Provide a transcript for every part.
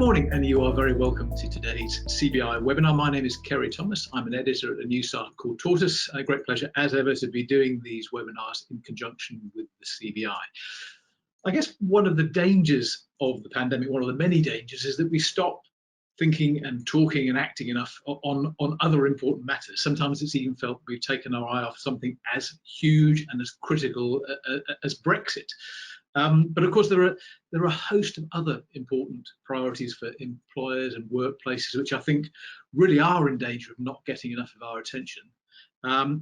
morning, and you are very welcome to today's CBI webinar. My name is Kerry Thomas. I'm an editor at a news startup called Tortoise. A great pleasure, as ever, to be doing these webinars in conjunction with the CBI. I guess one of the dangers of the pandemic, one of the many dangers, is that we stop thinking and talking and acting enough on other important matters. Sometimes it's even felt we've taken our eye off something as huge and as critical as Brexit. But of course, there are a host of other important priorities for employers and workplaces, which I think really are in danger of not getting enough of our attention,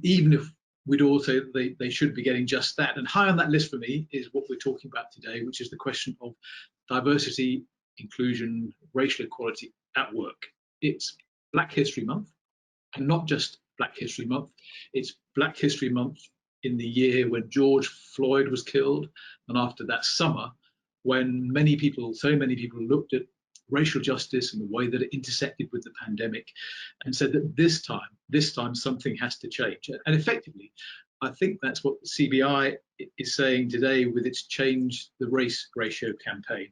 even if we'd all say that they should be getting just that. And high on that list for me is what we're talking about today, which is the question of diversity, inclusion, racial equality at work. It's Black History Month, and not just Black History Month, it's Black History Month in the year when George Floyd was killed, and after that summer when so many people looked at racial justice and the way that it intersected with the pandemic and said that this time something has to change. And effectively, I think that's what the CBI is saying today with its Change the Race Ratio campaign.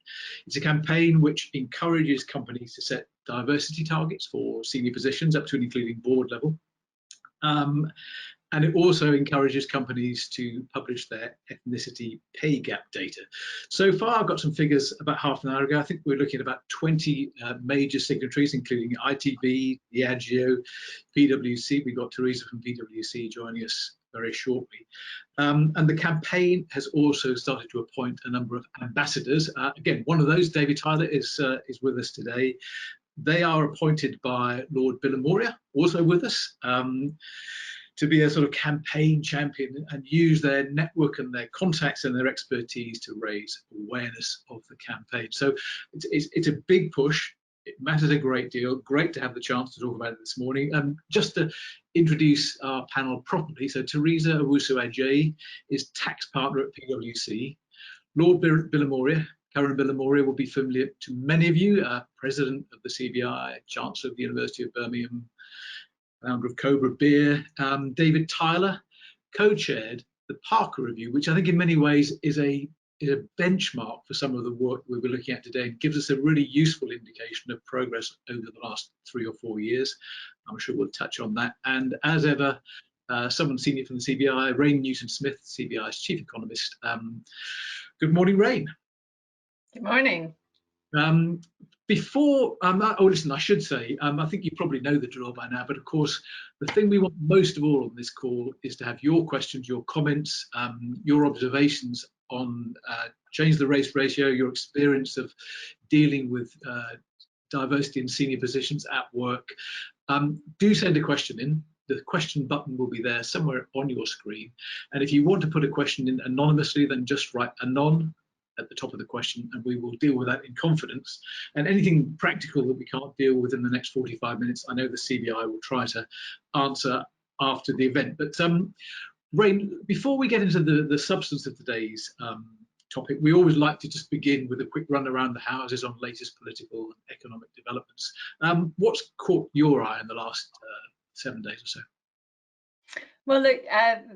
It's a campaign which encourages companies to set diversity targets for senior positions up to and including board level. And it also encourages companies to publish their ethnicity pay gap data. So far, I've got some figures about half an hour ago. I think we're looking at about 20 major signatories, including ITV, Diageo, PwC. We've got Teresa from PwC joining us very shortly. And the campaign has also started to appoint a number of ambassadors. Again, one of those, David Tyler, is with us today. They are appointed by Lord Billamoria, also with us, to be a sort of campaign champion and use their network and their contacts and their expertise to raise awareness of the campaign. So it's a big push. It matters a great deal. Great to have the chance to talk about it this morning. Just to introduce our panel properly, so Teresa Owusu-Ajayi is tax partner at PwC. Lord Billamoria, Karen Billamoria, will be familiar to many of you, President of the CBI, Chancellor of the University of Birmingham, founder of Cobra Beer. David Tyler co-chaired the Parker Review, which I think in many ways is a benchmark for some of the work we were looking at today and gives us a really useful indication of progress over the last 3 or 4 years. I'm sure we'll touch on that. And as ever, someone senior from the CBI, Rain Newton-Smith, CBI's chief economist. Good morning, Rain. Good morning. Listen, I should say, I think you probably know the drill by now, but of course, the thing we want most of all on this call is to have your questions, your comments, your observations on Change the Race Ratio, your experience of dealing with diversity in senior positions at work. Do send a question in. The question button will be there somewhere on your screen. And if you want to put a question in anonymously, then just write anon at the top of the question, and we will deal with that in confidence. And anything practical that we can't deal with in the next 45 minutes, I know the CBI will try to answer after the event. But Rain, before we get into the substance of today's topic, we always like to just begin with a quick run around the houses on latest political and economic developments. What's caught your eye in the last 7 days or so? Well, look,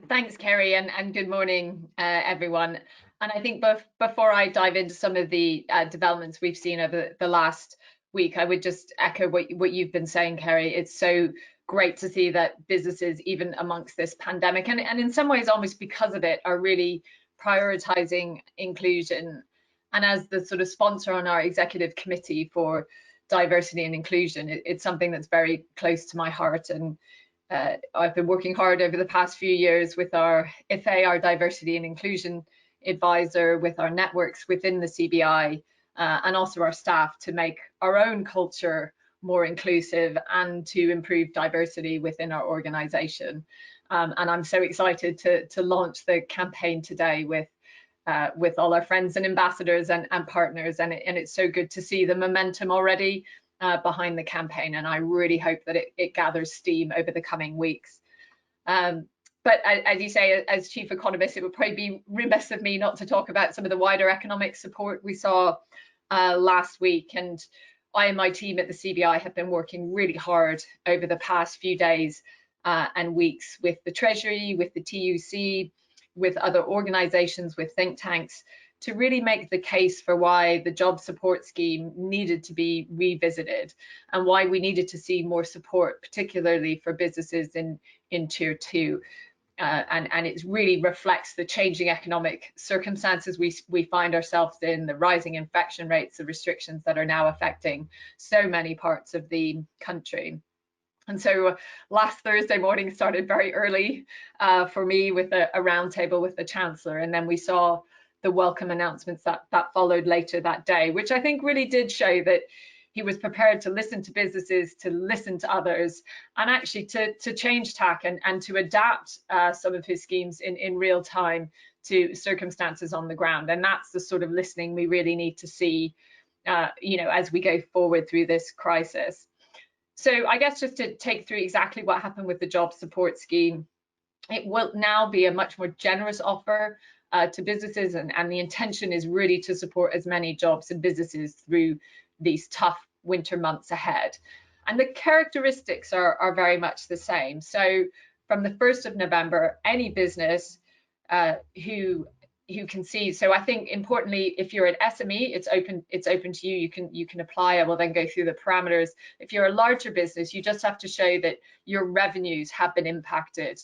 thanks, Kerry, and good morning, everyone. And I think before I dive into some of the developments we've seen over the last week, I would just echo what you've been saying, Kerry. It's so great to see that businesses, even amongst this pandemic, and in some ways almost because of it, are really prioritizing inclusion. And as the sort of sponsor on our executive committee for diversity and inclusion, it's something that's very close to my heart. And I've been working hard over the past few years with our IFE, our diversity and inclusion advisor, with our networks within the CBI, and also our staff, to make our own culture more inclusive and to improve diversity within our organization. And I'm so excited to launch the campaign today with all our friends and ambassadors and partners, and it's so good to see the momentum already behind the campaign, and I really hope that it gathers steam over the coming weeks. But as you say, as chief economist, it would probably be remiss of me not to talk about some of the wider economic support we saw last week. And I and my team at the CBI have been working really hard over the past few days and weeks with the Treasury, with the TUC, with other organisations, with think tanks, to really make the case for why the job support scheme needed to be revisited and why we needed to see more support, particularly for businesses in tier 2. And it really reflects the changing economic circumstances we find ourselves in, the rising infection rates, the restrictions that are now affecting so many parts of the country. And so last Thursday morning started very early for me with a roundtable with the Chancellor, and then we saw the welcome announcements that followed later that day, which I think really did show that he was prepared to listen to businesses, to listen to others, and actually to change tack and to adapt some of his schemes in real time to circumstances on the ground. And that's the sort of listening we really need to see, as we go forward through this crisis. So I guess just to take through exactly what happened with the job support scheme, it will now be a much more generous offer to businesses, and the intention is really to support as many jobs and businesses through these tough winter months ahead. And the characteristics are very much the same. So from the 1st of November, any business who can see, so I think importantly, if you're an SME, it's open to you. You can apply. I will then go through the parameters. If you're a larger business, you just have to show that your revenues have been impacted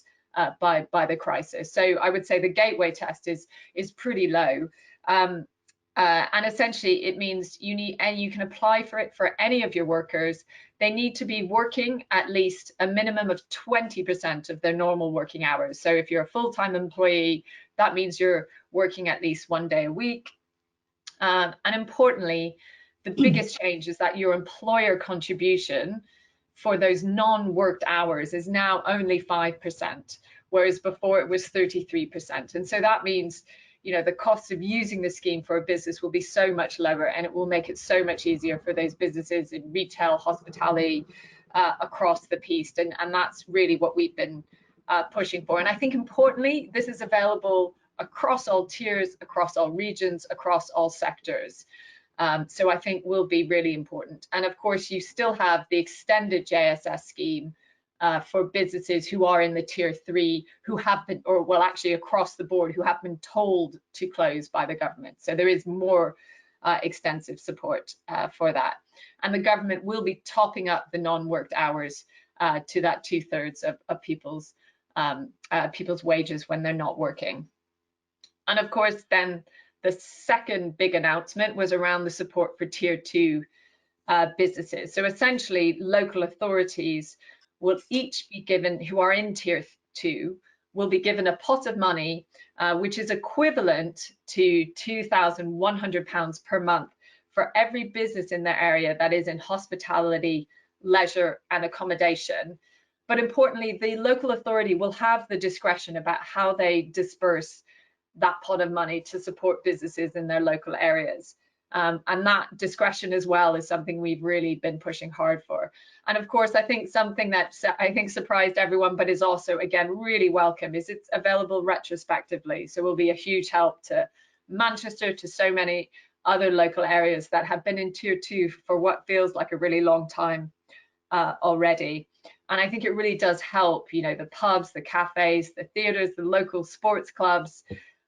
by the crisis. So I would say the gateway test is pretty low. And essentially it means you can apply for it for any of your workers. They need to be working at least a minimum of 20% of their normal working hours. So if you're a full-time employee, that means you're working at least 1 day a week. And importantly, the biggest change is that your employer contribution for those non-worked hours is now only 5%, whereas before it was 33%. And so that means, the cost of using the scheme for a business will be so much lower, and it will make it so much easier for those businesses in retail, hospitality, across the piece. And that's really what we've been pushing for. And I think importantly, this is available across all tiers, across all regions, across all sectors. So I think will be really important. And of course, you still have the extended JSS scheme for businesses who are in the tier 3, who have been, or well, actually across the board, who have been told to close by the government. So there is more extensive support for that. And the government will be topping up the non-worked hours to that 2/3 of people's wages when they're not working. And of course, then the second big announcement was around the support for tier 2 businesses. So essentially, local authorities will each be given, who are in tier 2, will be given a pot of money, which is equivalent to £2,100 per month for every business in their area that is in hospitality, leisure and accommodation. But importantly, the local authority will have the discretion about how they disperse that pot of money to support businesses in their local areas. And that discretion as well is something we've really been pushing hard for. And of course, I think something that surprised everyone, but is also, again, really welcome, is it's available retrospectively. So will be a huge help to Manchester, to so many other local areas that have been in tier 2 for what feels like a really long time already. And I think it really does help, the pubs, the cafes, the theatres, the local sports clubs,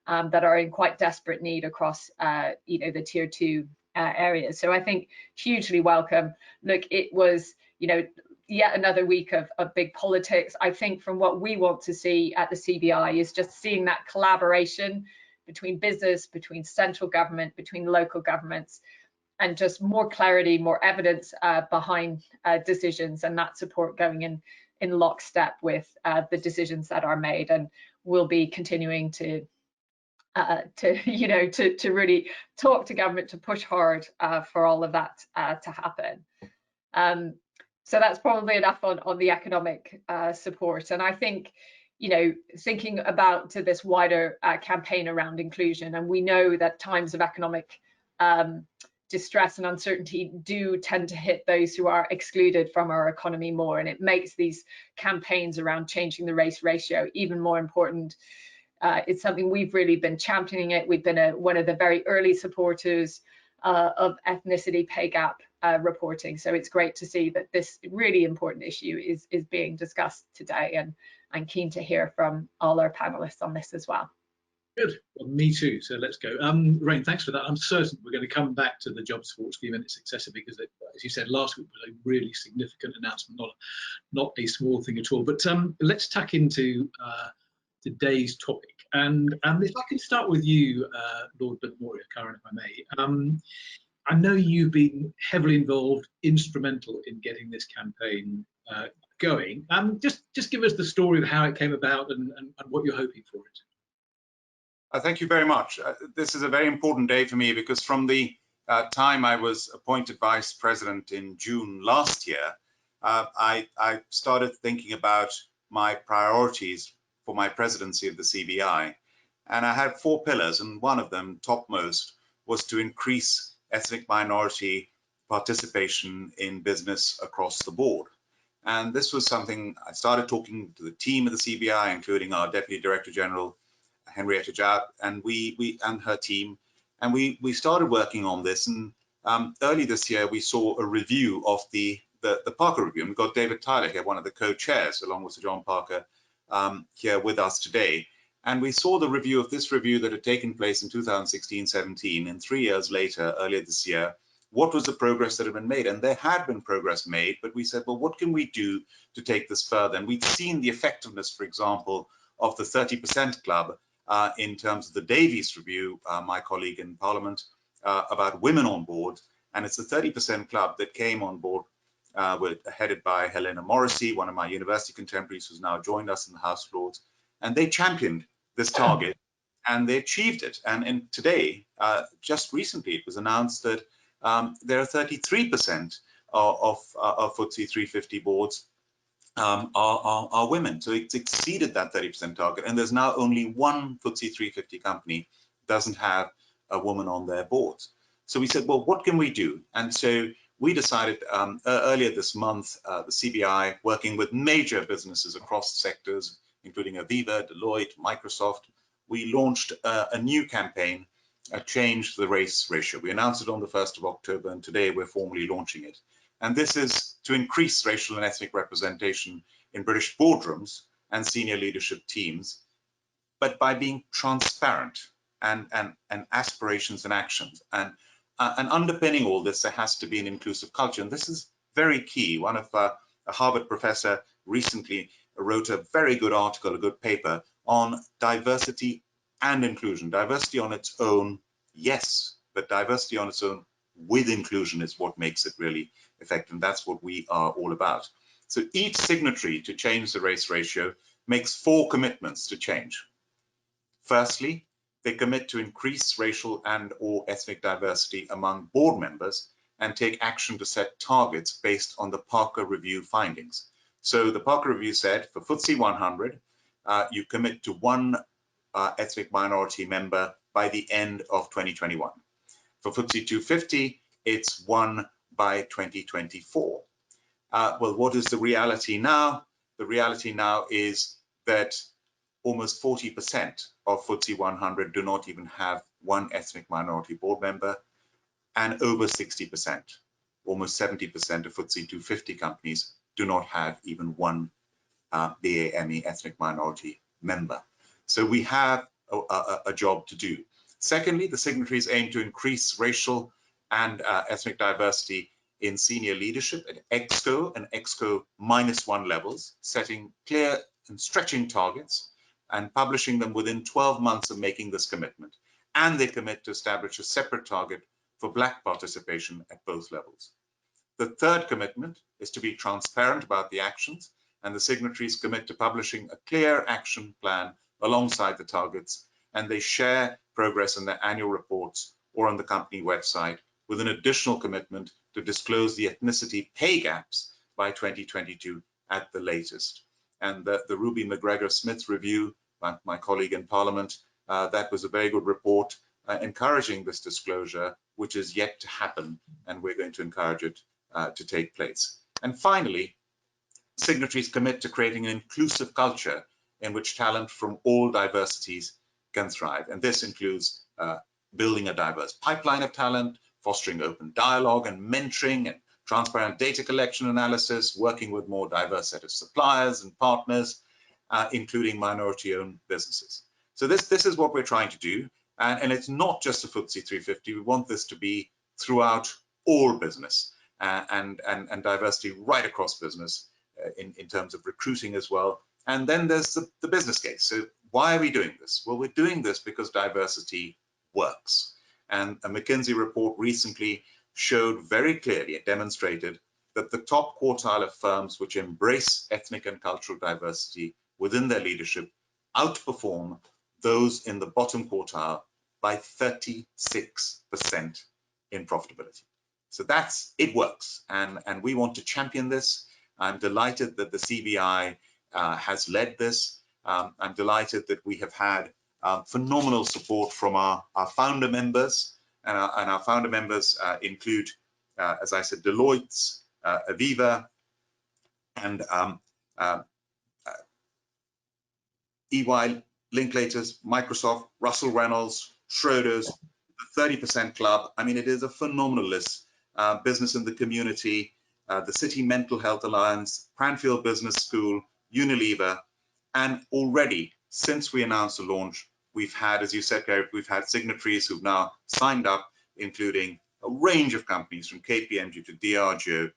that are in quite desperate need across, the tier 2 areas. So I think hugely welcome. Look, it was, yet another week of big politics. I think from what we want to see at the CBI is just seeing that collaboration between business, between central government, between local governments, and just more clarity, more evidence behind decisions, and that support going in lockstep with the decisions that are made. And we'll be continuing to really talk to government to push hard for all of that to happen. So that's probably enough on the economic support. And I think, thinking about to this wider campaign around inclusion, and we know that times of economic distress and uncertainty do tend to hit those who are excluded from our economy more, and it makes these campaigns around changing the race ratio even more important. It's something we've really been championing it. We've been one of the very early supporters of ethnicity pay gap reporting. So it's great to see that this really important issue is being discussed today, and I'm keen to hear from all our panelists on this as well. Good. Well, me too. So let's go. Rain, thanks for that. I'm certain we're going to come back to the job support scheme and its successor because, as you said, last week was a really significant announcement, not a small thing at all. But let's tack into today's topic. And if I can start with you, Lord Moria, Karen, if I may. I know you've been heavily involved, instrumental in getting this campaign going. Just give us the story of how it came about and what you're hoping for it. Thank you very much. This is a very important day for me because from the time I was appointed Vice President in June last year, I started thinking about my priorities for my presidency of the CBI. And I had 4 pillars, and one of them, topmost, was to increase ethnic minority participation in business across the board. And this was something I started talking to the team of the CBI, including our Deputy Director General, Henrietta Jab, and we and her team, and we started working on this. And early this year, we saw a review of the Parker Review, and we got David Tyler here, one of the co-chairs, along with Sir John Parker, here with us today. And we saw the review of this review that had taken place in 2016-17, and 3 years later, earlier this year, what was the progress that had been made? And there had been progress made, but we said, well, what can we do to take this further? And we'd seen the effectiveness, for example, of the 30% club in terms of the Davies Review, my colleague in Parliament, about women on board. And it's the 30% club that came on board, headed by Helena Morrissey, one of my university contemporaries who's now joined us in the House of Lords. And they championed this target and they achieved it. And today, just recently, it was announced that there are 33% of FTSE 350 boards are women. So it's exceeded that 30% target. And there's now only one FTSE 350 company doesn't have a woman on their boards. So we said, well, what can we do? And so we decided earlier this month, the CBI, working with major businesses across sectors, including Aviva, Deloitte, Microsoft, we launched a new campaign, Change the Race Ratio. We announced it on the 1st of October, and today we're formally launching it. And this is to increase racial and ethnic representation in British boardrooms and senior leadership teams, but by being transparent and aspirations and actions. And underpinning all this, there has to be an inclusive culture. And this is very key. One of a Harvard professor recently wrote a very good article, a good paper on diversity and inclusion. Diversity on its own, yes, but diversity on its own with inclusion is what makes it really effective. And that's what we are all about. So each signatory to change the race ratio makes 4 commitments to change. Firstly, they commit to increase racial and/or ethnic diversity among board members and take action to set targets based on the Parker Review findings. So the Parker Review said for FTSE 100, you commit to 1 ethnic minority member by the end of 2021. For FTSE 250, it's 1 by 2024. Well, what is the reality now? The reality now is that almost 40% of FTSE 100 do not even have 1 ethnic minority board member, and over 60%, almost 70% of FTSE 250 companies do not have even 1 BAME ethnic minority member. So we have a job to do. Secondly, the signatories aim to increase racial and ethnic diversity in senior leadership at ExCo and ExCo -1 levels, setting clear and stretching targets and publishing them within 12 months of making this commitment. And they commit to establish a separate target for Black participation at both levels. The third commitment is to be transparent about the actions, and the signatories commit to publishing a clear action plan alongside the targets, and they share progress in their annual reports or on the company website, with an additional commitment to disclose the ethnicity pay gaps by 2022 at the latest. And the Ruby McGregor-Smith review, my colleague in Parliament, that was a very good report encouraging this disclosure, which is yet to happen, and we're going to encourage it to take place. And finally, signatories commit to creating an inclusive culture in which talent from all diversities can thrive. And this includes building a diverse pipeline of talent, fostering open dialogue and mentoring and transparent data collection analysis, working with more diverse set of suppliers and partners, including minority-owned businesses. So this is what we're trying to do. And it's not just a FTSE 350. We want this to be throughout all business and diversity right across business in terms of recruiting as well. And then there's the business case. So why are we doing this? Well, we're doing this because diversity works. And a McKinsey report recently showed very clearly, it demonstrated that the top quartile of firms which embrace ethnic and cultural diversity within their leadership outperform those in the bottom quartile by 36% in profitability. So it works, and we want to champion this. I'm delighted that the CBI has led this. I'm delighted that we have had phenomenal support from our founder members, and our founder members include, as I said, Deloitte, Aviva, and EY, Linklaters, Microsoft, Russell Reynolds, Schroders, the 30% Club. I mean, it is a phenomenal list. Business in the Community, the City Mental Health Alliance, Cranfield Business School, Unilever, and already, since we announced the launch, we've had, as you said, Gary, we've had signatories who've now signed up, including a range of companies from KPMG to Diageo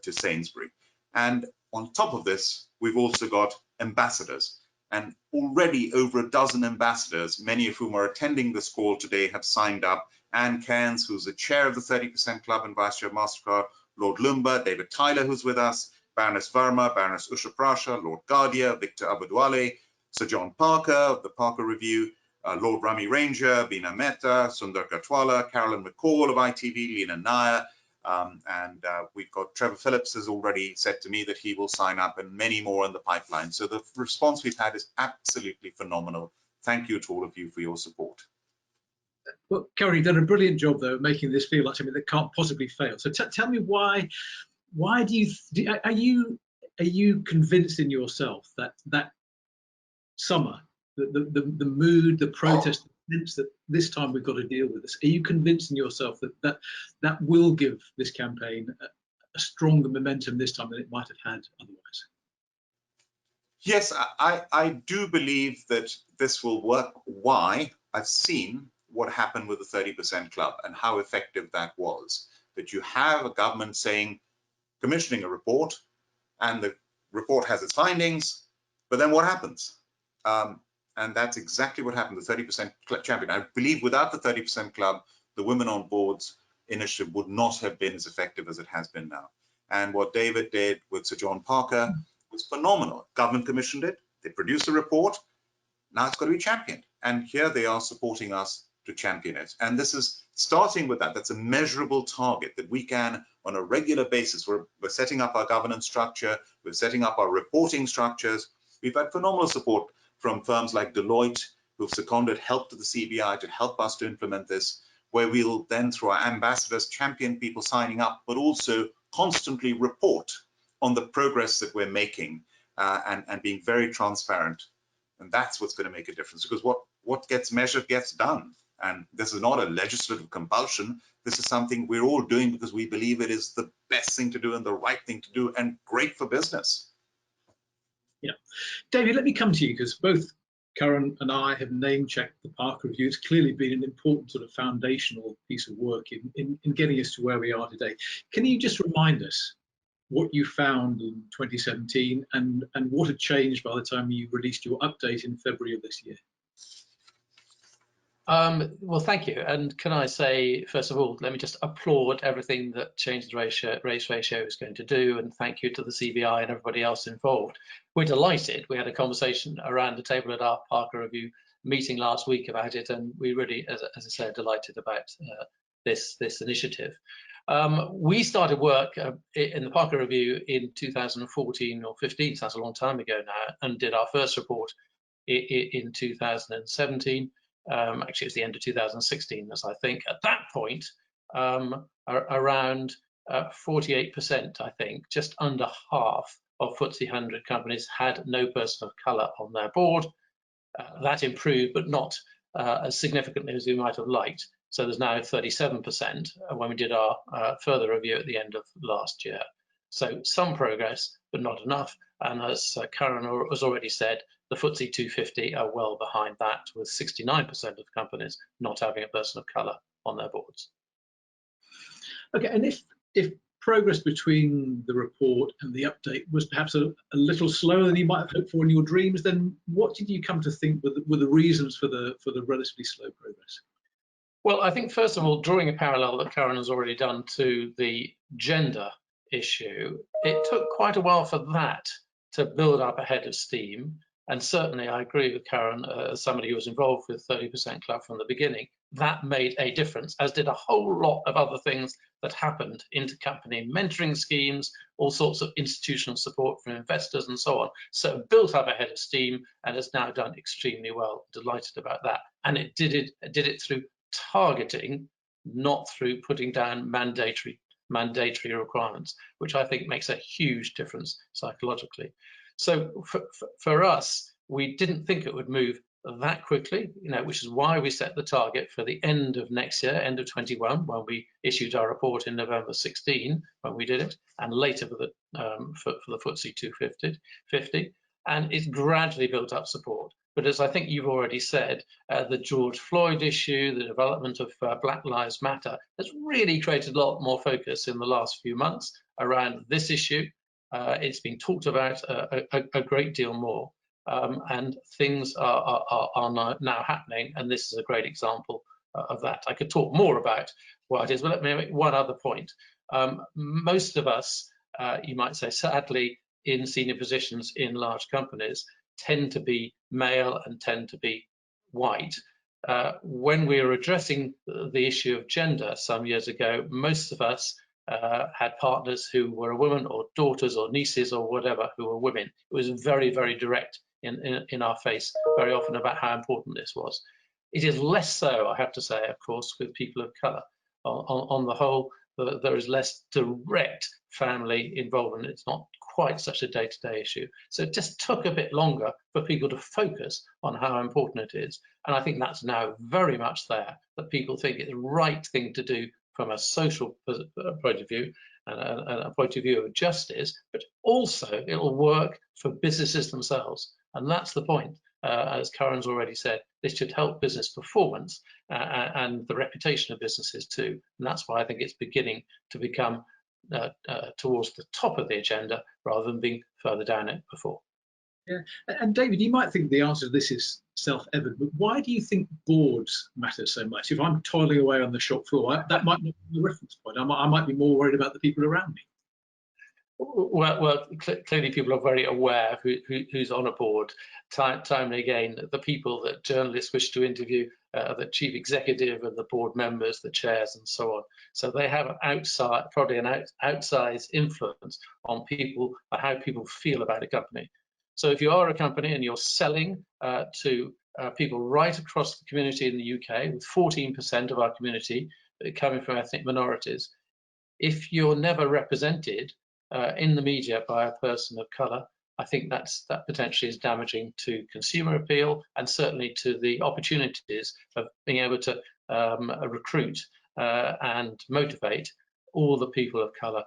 to Sainsbury. And on top of this, we've also got ambassadors. And already over a dozen ambassadors, many of whom are attending this call today, have signed up. Anne Cairns, who's the chair of the 30% Club and vice chair of MasterCard, Lord Lumba, David Tyler, who's with us, Baroness Verma, Baroness Usha Prasha, Lord Gardia, Victor Abudwale, Sir John Parker of the Parker Review, Lord Rami Ranger, Bina Mehta, Sundar Gatwala, Carolyn McCall of ITV, Lena Nair, and we've got Trevor Phillips has already said to me that he will sign up, and many more in the pipeline. So the response we've had is absolutely phenomenal. Thank you to all of you for your support. Well, Karen, you've done a brilliant job though, making this feel like something that can't possibly fail. So tell me why do you are you convinced in yourself that summer, the mood, the protest, the sense that this time we've got to deal with this? Are you convinced in yourself that will give this campaign a stronger momentum this time than it might have had otherwise? Yes, I do believe that this will work. Why? I've seen what happened with the 30% Club and how effective that was. That you have a government saying, commissioning a report, and the report has its findings, but then what happens? And that's exactly what happened, the 30% champion. I believe without the 30% Club, the Women on Boards initiative would not have been as effective as it has been now. And what David did with Sir John Parker was phenomenal. Government commissioned it, they produced a report, now it's got to be championed. And here they are supporting us to champion it. And this is starting with that. That's a measurable target that we can, on a regular basis, we're setting up our governance structure, we're setting up our reporting structures. We've had phenomenal support from firms like Deloitte, who've seconded help to the CBI to help us to implement this, where we'll then, through our ambassadors, champion people signing up, but also constantly report on the progress that we're making and being very transparent. And that's what's going to make a difference, because what gets measured gets done. And this is not a legislative compulsion. This is something we're all doing because we believe it is the best thing to do and the right thing to do and great for business. Yeah. David, let me come to you, because both Karen and I have name-checked the Parker Review. It's clearly been an important sort of foundational piece of work in getting us to where we are today. Can you just remind us what you found in 2017 and what had changed by the time you released your update in February of this year? Well, thank you. And can I say, first of all, let me just applaud everything that Change the Race Ratio is going to do, and thank you to the CBI and everybody else involved. We're delighted. We had a conversation around the table at our Parker Review meeting last week about it, and we really, as I said, delighted about this initiative. We started work in the Parker Review in 2014 or 15, so that's a long time ago now, and did our first report in 2017. Actually, it was the end of 2016, as I think. At that point, around 48%, I think, just under half of FTSE 100 companies had no person of colour on their board. That improved, but not as significantly as we might have liked. So there's now 37% when we did our further review at the end of last year. So some progress, but not enough. And as Karen has already said, The FTSE 250 are well behind that, with 69% of companies not having a person of colour on their boards. Okay, and if progress between the report and the update was perhaps a little slower than you might have hoped for in your dreams, then what did you come to think were the reasons for the relatively slow progress? Well, I think first of all, drawing a parallel that Karen has already done to the gender issue, it took quite a while for that to build up a head of steam. And certainly I agree with Karen, as somebody who was involved with 30% Club from the beginning, that made a difference, as did a whole lot of other things that happened, intercompany mentoring schemes, all sorts of institutional support from investors and so on. So it built up a head of steam and has now done extremely well. Delighted about that. And it did it through targeting, not through putting down mandatory requirements, which I think makes a huge difference psychologically. So for us, we didn't think it would move that quickly, which is why we set the target for the end of next year, end of 21, when we issued our report in November 16, when we did it, and later for the FTSE 250, and it's gradually built up support. But as I think you've already said, the George Floyd issue, the development of Black Lives Matter has really created a lot more focus in the last few months around this issue. It's been talked about a great deal more, and things are now happening, and this is a great example of that. I could talk more about what it is, but let me make one other point. Most of us, you might say, sadly, in senior positions in large companies, tend to be male and tend to be white. When we were addressing the issue of gender some years ago, most of us had partners who were a woman, or daughters or nieces or whatever who were women. It was very, very direct in our face very often about how important this was. It is less so, I have to say, of course, with people of colour. On the whole, there is less direct family involvement. It's not quite such a day-to-day issue. So it just took a bit longer for people to focus on how important it is. And I think that's now very much there, that people think it's the right thing to do from a social point of view and a point of view of justice, but also it'll work for businesses themselves. And that's the point. As Karen's already said, this should help business performance and the reputation of businesses too. And that's why I think it's beginning to become towards the top of the agenda rather than being further down it before. Yeah, and David, you might think the answer to this is self-evident, but why do you think boards matter so much? If I'm toiling away on the shop floor, that might not be the reference point. I might be more worried about the people around me. Well, clearly people are very aware of who's on a board. Time and again, the people that journalists wish to interview, the chief executive and the board members, the chairs and so on. So they have probably an outsized influence on people, on how people feel about a company. So if you are a company and you're selling to people right across the community in the UK, with 14% of our community coming from ethnic minorities, if you're never represented in the media by a person of colour, I think that potentially is damaging to consumer appeal and certainly to the opportunities of being able to recruit and motivate all the people of colour,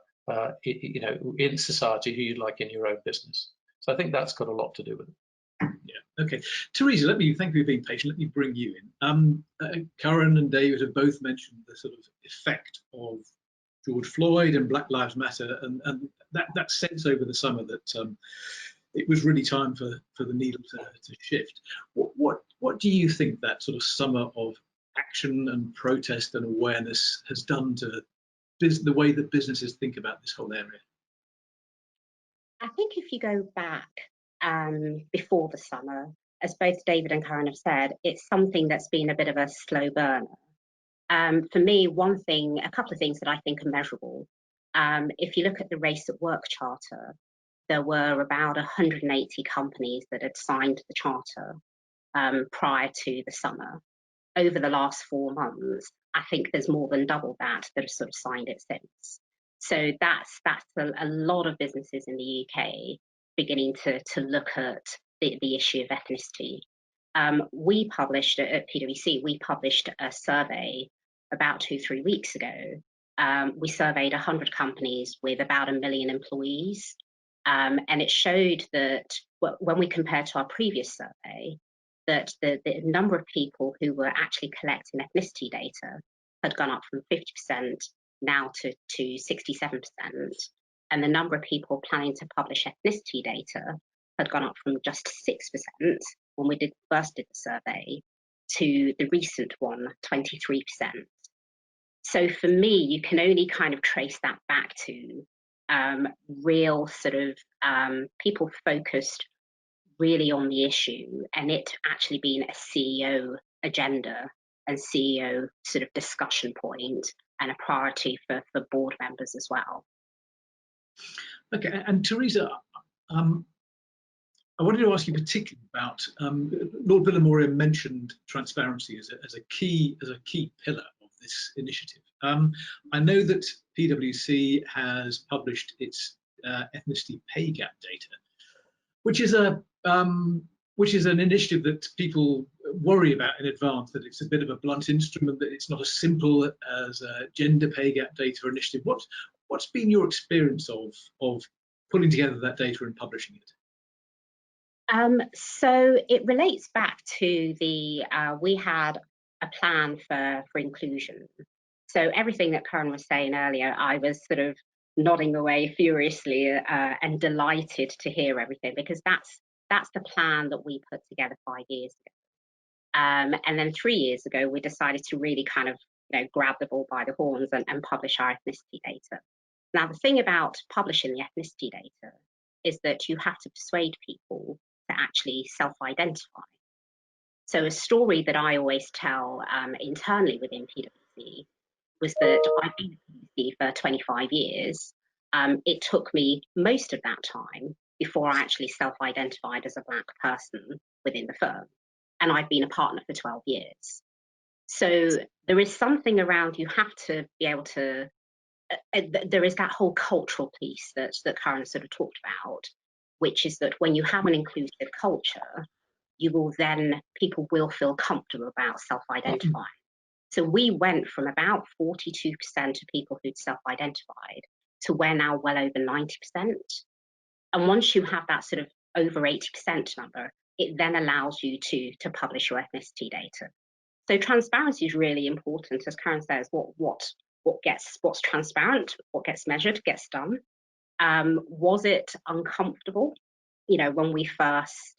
in society who you'd like in your own business. So I think that's got a lot to do with it. Yeah. Okay, Teresa, thank you for being patient. Let me bring you in. Karen and David have both mentioned the sort of effect of George Floyd and Black Lives Matter, and that sense over the summer that it was really time for the needle to shift. What do you think that sort of summer of action and protest and awareness has done to the way that businesses think about this whole area? I think if you go back before the summer, as both David and Karen have said, it's something that's been a bit of a slow burner. For me, a couple of things that I think are measurable. If you look at the Race at Work Charter, there were about 180 companies that had signed the charter prior to the summer. Over the last 4 months, I think there's more than double that have sort of signed it since. So that's a lot of businesses in the UK beginning to look at the issue of ethnicity. We published at PwC, we published a survey about 2-3 weeks ago. We surveyed 100 companies with about 1 million employees, and it showed that when we compare to our previous survey, that the number of people who were actually collecting ethnicity data had gone up from 50% now to 67%. And the number of people planning to publish ethnicity data had gone up from just 6% when we first did the survey to the recent one, 23%. So for me, you can only kind of trace that back to real sort of people focused really on the issue, and it actually being a CEO agenda and CEO sort of discussion point and a priority for board members as well. Okay, and Teresa, I wanted to ask you particularly about Lord Villamoria mentioned transparency as a key pillar of this initiative. I know that PwC has published its ethnicity pay gap data, which is an initiative that people worry about in advance, that it's a bit of a blunt instrument, that it's not as simple as a gender pay gap data initiative. What's been your experience of pulling together that data and publishing it? So it relates back to we had a plan for inclusion. So everything that Karen was saying earlier, I was sort of nodding away furiously and delighted to hear everything, because that's the plan that we put together 5 years ago. And then 3 years ago, we decided to really kind of grab the bull by the horns and publish our ethnicity data. Now, the thing about publishing the ethnicity data is that you have to persuade people to actually self-identify. So a story that I always tell internally within PwC was that I've been at PwC for 25 years. It took me most of that time before I actually self-identified as a Black person within the firm. And I've been a partner for 12 years. So there is something around, you have to be able to, there is that whole cultural piece that Karen sort of talked about, which is that when you have an inclusive culture, people will feel comfortable about self-identifying. So we went from about 42% of people who'd self-identified to we're now well over 90%. And once you have that sort of over 80% number, it then allows you to publish your ethnicity data. So transparency is really important. As Karen says, what's transparent, what gets measured, gets done. Was it uncomfortable? When we first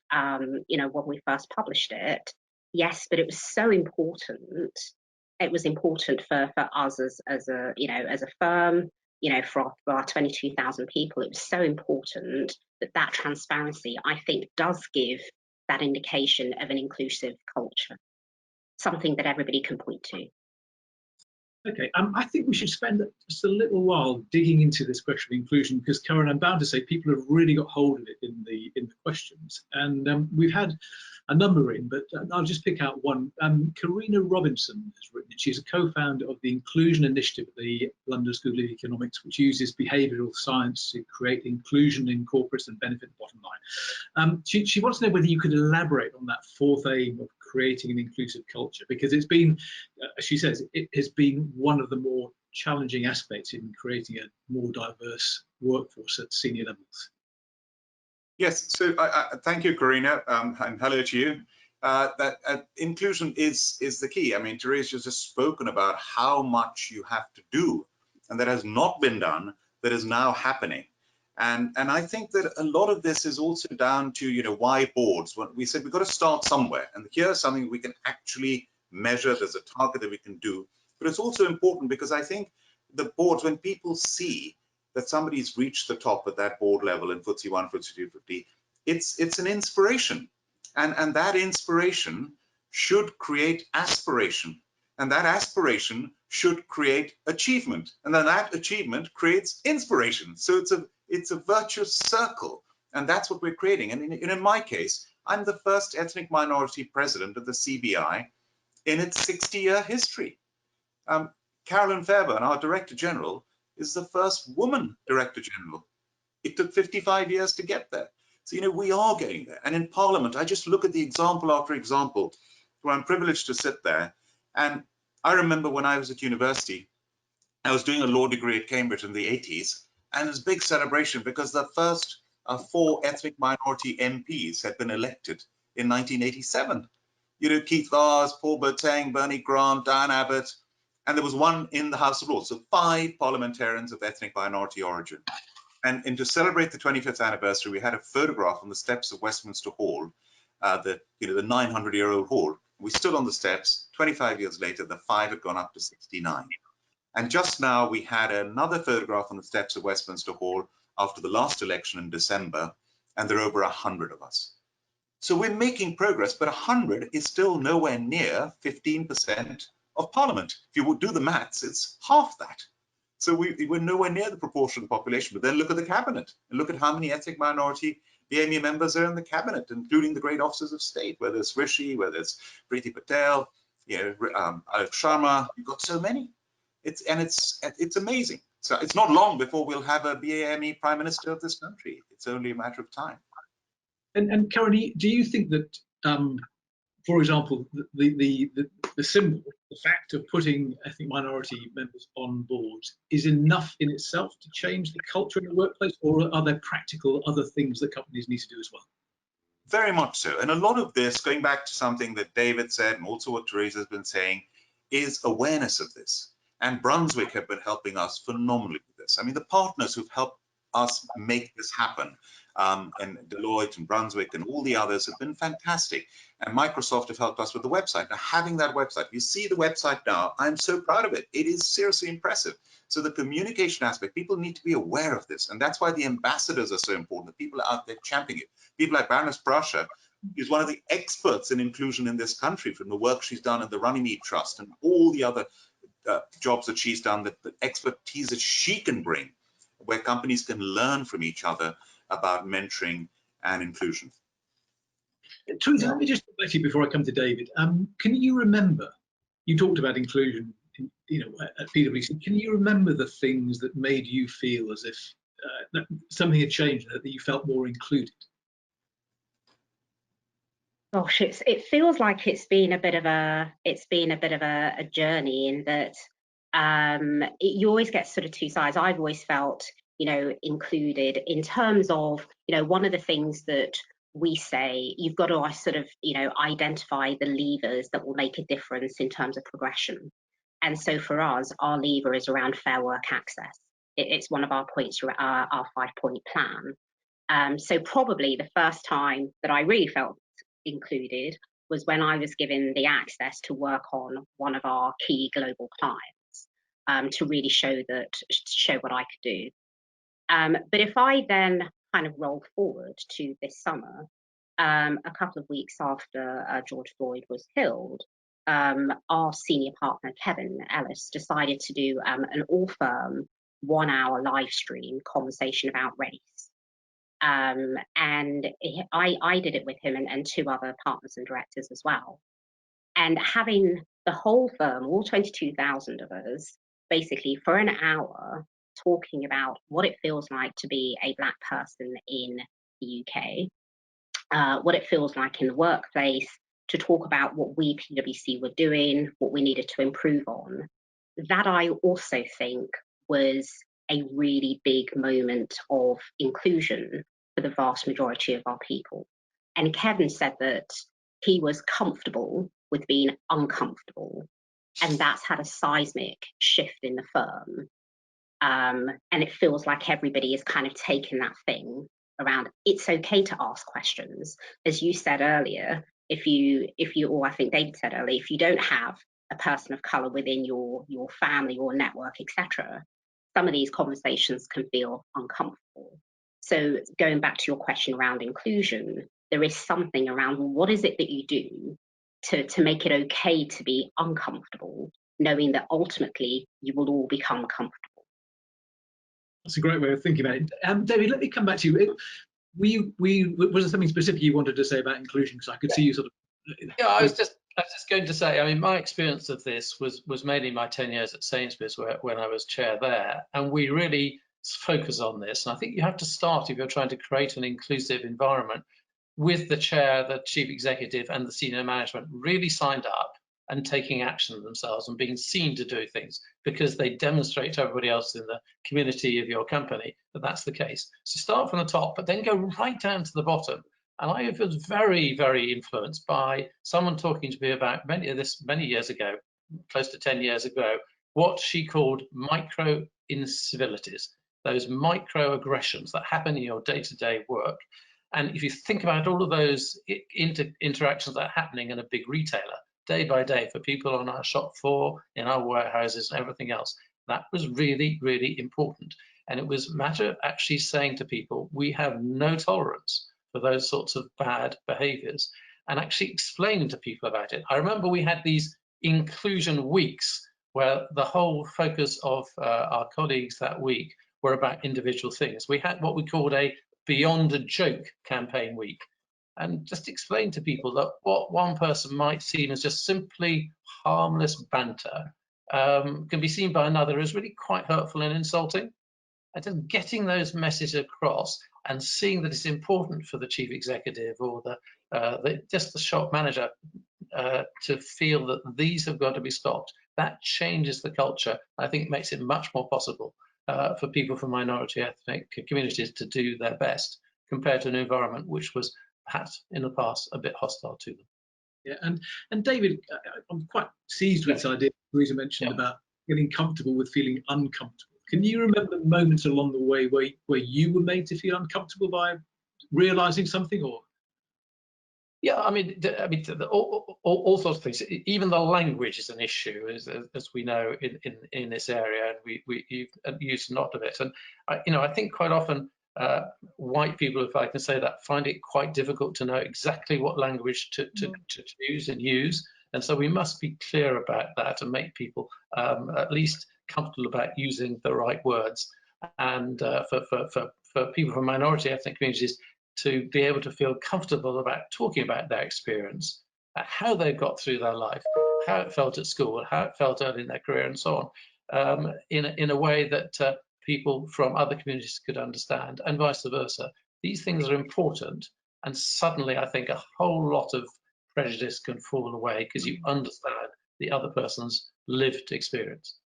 published it, yes, but it was so important. It was important for us as a firm, for our 22,000 people. It was so important that transparency, I think, does give that indication of an inclusive culture, something that everybody can point to. Okay, I think we should spend just a little while digging into this question of inclusion, because Karen, I'm bound to say people have really got hold of it in the questions, and we've had a number in, but I'll just pick out one. Karina Robinson has written it. She's a co-founder of the Inclusion Initiative at the London School of Economics, which uses behavioural science to create inclusion in corporates and benefit the bottom line. She wants to know whether you could elaborate on that fourth aim of creating an inclusive culture, because it's been, she says, it has been one of the more challenging aspects in creating a more diverse workforce at senior levels. Yes, so thank you, Karina, and hello to you. Inclusion is the key. I mean, Teresa's just spoken about how much you have to do, and that has not been done, that is now happening. And I think that a lot of this is also down to, why boards? When we said we've got to start somewhere, and here's something we can actually measure. There's a target that we can do, but it's also important because I think the boards, when people see that somebody's reached the top at that board level in FTSE 1, FTSE 250, it's an inspiration, and that inspiration should create aspiration, and that aspiration should create achievement, and then that achievement creates inspiration. So it's a virtuous circle, and that's what we're creating. And in my case, I'm the first ethnic minority president of the CBI in its 60-year history. Carolyn Fairbairn, our Director General, is the first woman Director General. It took 55 years to get there. So, we are getting there. And in Parliament, I just look at the example after example, where I'm privileged to sit there. And I remember when I was at university, I was doing a law degree at Cambridge in the 80s, and it was a big celebration because the first 4 ethnic minority MPs had been elected in 1987. You know, Keith Vars, Paul Boateng, Bernie Grant, Diane Abbott, and there was one in the House of Lords. So 5 parliamentarians of ethnic minority origin. And to celebrate the 25th anniversary, we had a photograph on the steps of Westminster Hall, the 900-year-old hall. We stood on the steps. 25 years later, the 5 had gone up to 69. And just now we had another photograph on the steps of Westminster Hall after the last election in December, and there are over 100 of us. So we're making progress, but 100 is still nowhere near 15% of Parliament. If you would do the maths, it's half that. So we're nowhere near the proportion of the population. But then look at the cabinet and look at how many ethnic minority BME members are in the cabinet, including the great officers of state, whether it's Rishi, whether it's Priti Patel, Alok Sharma. You've got so many. It's amazing. So it's not long before we'll have a BAME prime minister of this country. It's only a matter of time. And Karen, do you think that, for example, the symbol, the fact of putting ethnic minority members on board is enough in itself to change the culture in the workplace, or are there practical other things that companies need to do as well? Very much so. And a lot of this, going back to something that David said and also what Teresa's been saying, is awareness of this. And Brunswick have been helping us phenomenally with this. I mean, the partners who've helped us make this happen, and Deloitte and Brunswick and all the others have been fantastic. And Microsoft have helped us with the website. Now, having that website, you see the website now, I'm so proud of it. It is seriously impressive. So the communication aspect, people need to be aware of this. And that's why the ambassadors are so important. The people are out there championing it. People like Baroness Prussia is one of the experts in inclusion in this country, from the work she's done at the Runnymede Trust and all the other jobs that she's done, that the expertise that she can bring, where companies can learn from each other about mentoring and inclusion. Teresa, let me just come back to you before I come to David. Can you remember, you talked about inclusion at PwC, can you remember the things that made you feel as if that something had changed, that you felt more included? Gosh, it feels like it's been a bit of a journey, in that you always get sort of two sides. I've always felt, included in terms of, one of the things that we say, you've got to sort of, identify the levers that will make a difference in terms of progression. And so for us, our lever is around fair work access. It's one of our points, our 5-point plan. So probably the first time that I really felt included was when I was given the access to work on one of our key global clients, to really show what I could do. But if I then kind of roll forward to this summer, a couple of weeks after George Floyd was killed, our senior partner Kevin Ellis decided to do an all-firm 1-hour live stream conversation about race. And I did it with him and 2 other partners and directors as well. And having the whole firm, all 22,000 of us, basically for an hour talking about what it feels like to be a Black person in the UK, what it feels like in the workplace, to talk about what we PwC were doing, what we needed to improve on. That I also think was a really big moment of inclusion for the vast majority of our people. And Kevin said that he was comfortable with being uncomfortable, and that's had a seismic shift in the firm. And it feels like everybody is kind of taking that thing around. It's okay to ask questions. As you said earlier, or I think David said earlier, if you don't have a person of color within your family or network, etc., some of these conversations can feel uncomfortable. So going back to your question around inclusion, there is something around what is it that you do to make it okay to be uncomfortable, knowing that ultimately you will all become comfortable. That's a great way of thinking about it. David, let me come back to you. Was there something specific you wanted to say about inclusion? Because I could see you sort of. Yeah, I was just going to say, I mean, my experience of this was mainly my 10 years at Sainsbury's, when I was chair there, and we really focus on this. And I think you have to start, if you're trying to create an inclusive environment, with the chair, the chief executive, and the senior management really signed up and taking action themselves and being seen to do things because they demonstrate to everybody else in the community of your company that that's the case. So start from the top, but then go right down to the bottom. And I was very, very influenced by someone talking to me about many years ago, close to 10 years ago, what she called micro incivilities, those microaggressions that happen in your day-to-day work. And if you think about all of those interactions that are happening in a big retailer, day by day, for people on our shop floor, in our warehouses and everything else, that was really, really important. And it was a matter of actually saying to people, we have no tolerance for those sorts of bad behaviors, and actually explaining to people about it. I remember we had these inclusion weeks where the whole focus of our colleagues that week were about individual things. We had what we called a Beyond a Joke campaign week, and just explain to people that what one person might seem as just simply harmless banter can be seen by another as really quite hurtful and insulting. And just getting those messages across and seeing that it's important for the chief executive or just the shop manager to feel that these have got to be stopped. That changes the culture. I think makes it much more possible for people from minority ethnic communities to do their best compared to an environment which was perhaps in the past a bit hostile to them. Yeah, and David, I'm quite seized with this idea Louisa mentioned about getting comfortable with feeling uncomfortable. Can you remember moments along the way where you were made to feel uncomfortable by realizing something? Or yeah, I mean, all sorts of things. Even the language is an issue, as we know in this area, and we've used a lot of it. And I think quite often white people, if I can say that, find it quite difficult to know exactly what language to choose and use. And so we must be clear about that and make people at least comfortable about using the right words. And for people from minority ethnic communities to be able to feel comfortable about talking about their experience, how they got through their life, how it felt at school, how it felt early in their career, and so on, in a way that people from other communities could understand, and vice versa. These things are important, and suddenly I think a whole lot of prejudice can fall away because you understand the other person's lived experience.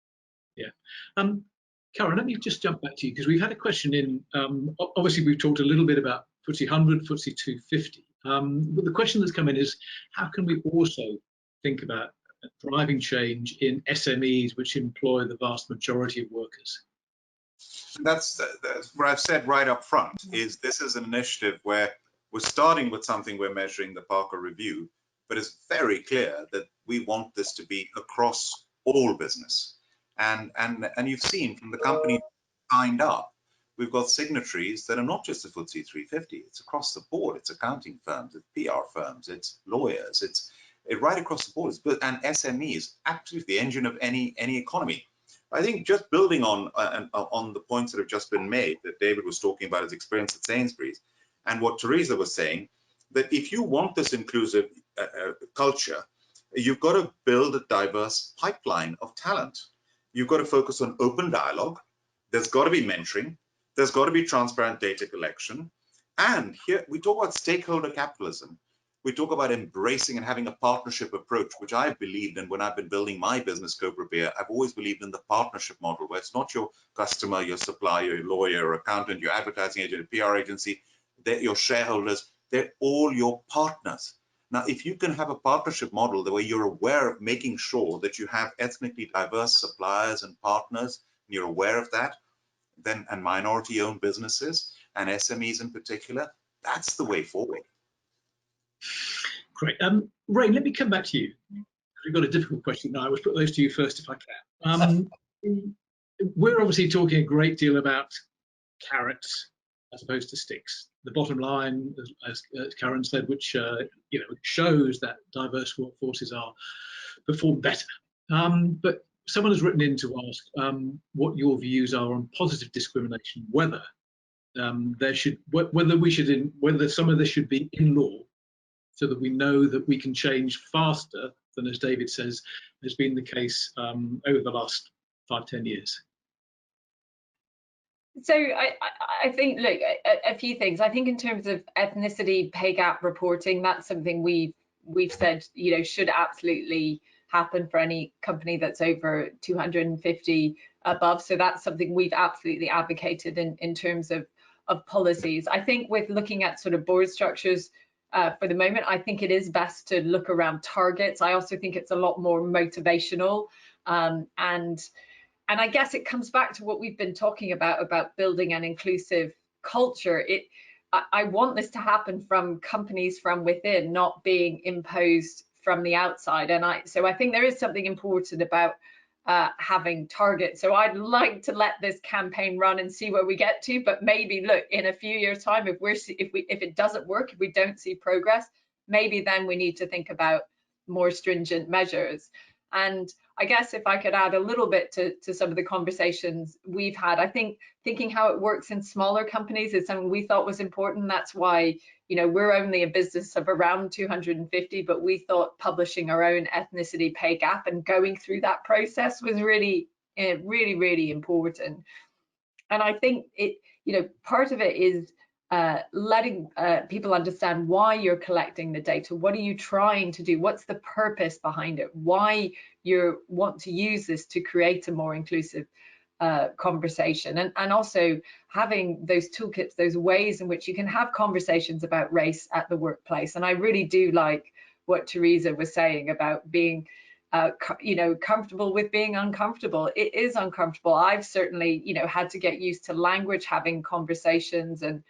Yeah. Karen, let me just jump back to you, because we've had a question in, obviously we've talked a little bit about FTSE 100, FTSE 250, but the question that's come in is, how can we also think about driving change in SMEs, which employ the vast majority of workers? That's what I've said right up front, is this is an initiative where we're starting with something we're measuring, the Parker Review, but it's very clear that we want this to be across all business. And you've seen from the companies signed up, we've got signatories that are not just the FTSE 350, it's across the board. It's accounting firms, it's PR firms, it's lawyers, it's right across the board. And SMEs, actually the engine of any economy. I think just building on the points that have just been made, that David was talking about his experience at Sainsbury's, and what Teresa was saying, that if you want this inclusive culture, you've got to build a diverse pipeline of talent. You've got to focus on open dialogue. There's got to be mentoring. There's got to be transparent data collection. And here we talk about stakeholder capitalism. We talk about embracing and having a partnership approach, which I've believed in when I've been building my business, Cobra Beer. I've always believed in the partnership model, where it's not your customer, your supplier, your lawyer, your accountant, your advertising agent, your PR agency, they're your shareholders, they're all your partners. Now, if you can have a partnership model the way you're aware of making sure that you have ethnically diverse suppliers and partners, and you're aware of that, then, and minority-owned businesses and SMEs in particular, that's the way forward. Great. Ray, let me come back to you. We've got a difficult question now. I will put those to you first if I can. We're obviously talking a great deal about carrots as opposed to sticks. The bottom line, as Karen said, which shows that diverse workforces perform better. But someone has written in to ask what your views are on positive discrimination, whether some of this should be in law, so that we know that we can change faster than, as David says, has been the case over the last 5-10 years. So I think, look, a few things. I think in terms of ethnicity pay gap reporting, that's something we've said, should absolutely happen for any company that's over 250 above. So that's something we've absolutely advocated in terms of policies. I think with looking at sort of board structures for the moment, I think it is best to look around targets. I also think it's a lot more motivational, and I guess it comes back to what we've been talking about building an inclusive culture. I want this to happen from companies from within, not being imposed from the outside. And so I think there is something important about having targets. So I'd like to let this campaign run and see where we get to. But maybe, look, in a few years' time, if it doesn't work, if we don't see progress, maybe then we need to think about more stringent measures. And I guess if I could add a little bit to some of the conversations we've had, I think thinking how it works in smaller companies is something we thought was important. That's why, we're only a business of around 250, but we thought publishing our own ethnicity pay gap and going through that process was really, really important. And I think part of it is letting people understand why you're collecting the data. What are you trying to do? What's the purpose behind it? Why you want to use this to create a more inclusive conversation, and also having those toolkits, those ways in which you can have conversations about race at the workplace. And I really do like what Teresa was saying about being comfortable with being uncomfortable. It is uncomfortable. I've certainly had to get used to language, having conversations, and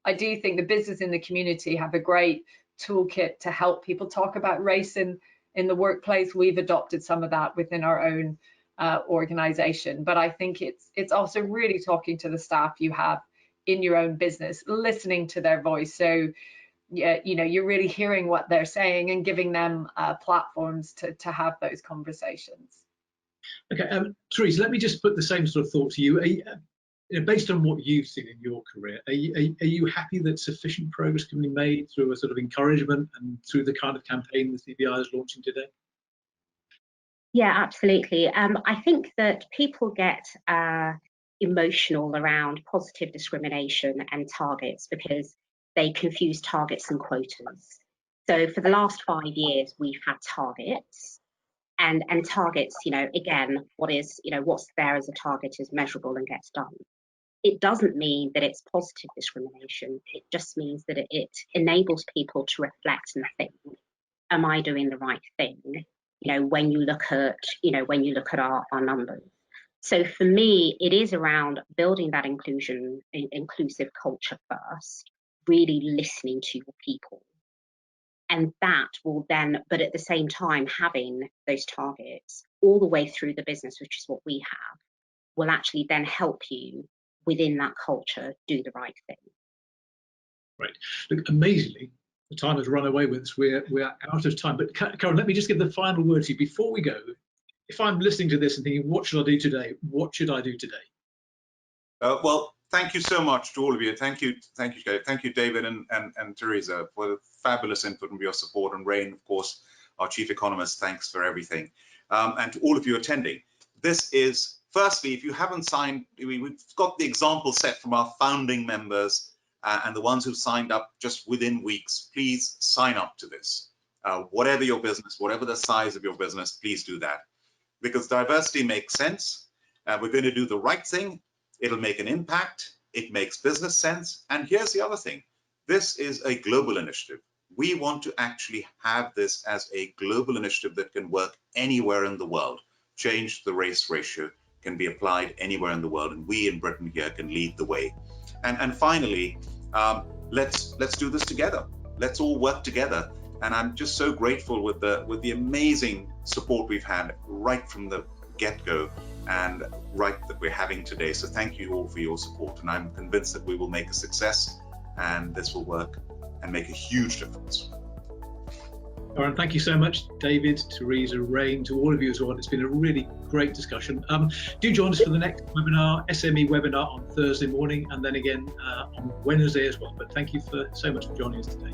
I do think the business in the community have a great toolkit to help people talk about race in the workplace. We've adopted some of that within our own organization, but I think it's also really talking to the staff you have in your own business, listening to their voice. So yeah, you're really hearing what they're saying and giving them platforms to have those conversations. Okay, Teresa, let me just put the same sort of thought to you. Based on what you've seen in your career, are you happy that sufficient progress can be made through a sort of encouragement and through the kind of campaign the CBI is launching today? Yeah, absolutely. I think that people get emotional around positive discrimination and targets because they confuse targets and quotas. So for the last 5 years, we've had targets, and targets, again, what's there as a target is measurable and gets done. It doesn't mean that it's positive discrimination. It just means that it enables people to reflect and think, am I doing the right thing? When you look at our numbers. So for me, it is around building that inclusive culture first, really listening to your people. And that will then, but at the same time, having those targets all the way through the business, which is what we have, will actually then help you within that culture do the right thing. Right. Look, amazingly, the time has run away with us. We're out of time. But Karen, let me just give the final word to you before we go. If I'm listening to this and thinking, what should I do today? What should I do today? Well, thank you so much to all of you. Thank you, David and Teresa, for the fabulous input and your support. And Rain, of course, our chief economist, thanks for everything. And to all of you attending. This is, firstly, if you haven't signed, we've got the example set from our founding members and the ones who've signed up just within weeks. Please sign up to this. Whatever your business, whatever the size of your business, please do that. Because diversity makes sense. We're going to do the right thing. It'll make an impact. It makes business sense. And here's the other thing. This is a global initiative. We want to actually have this as a global initiative that can work anywhere in the world. Change the race ratio can be applied anywhere in the world, and we in Britain here can lead the way. And finally, let's do this together. Let's all work together. And I'm just so grateful with the amazing support we've had right from the get-go and right that we're having today. So thank you all for your support, and I'm convinced that we will make a success and this will work and make a huge difference. Karen, thank you so much, David, Teresa, Rain, to all of you as well. It's been a really great discussion. Do join us for the next webinar, SME webinar, on Thursday morning, and then again on Wednesday as well. But thank you so much for joining us today.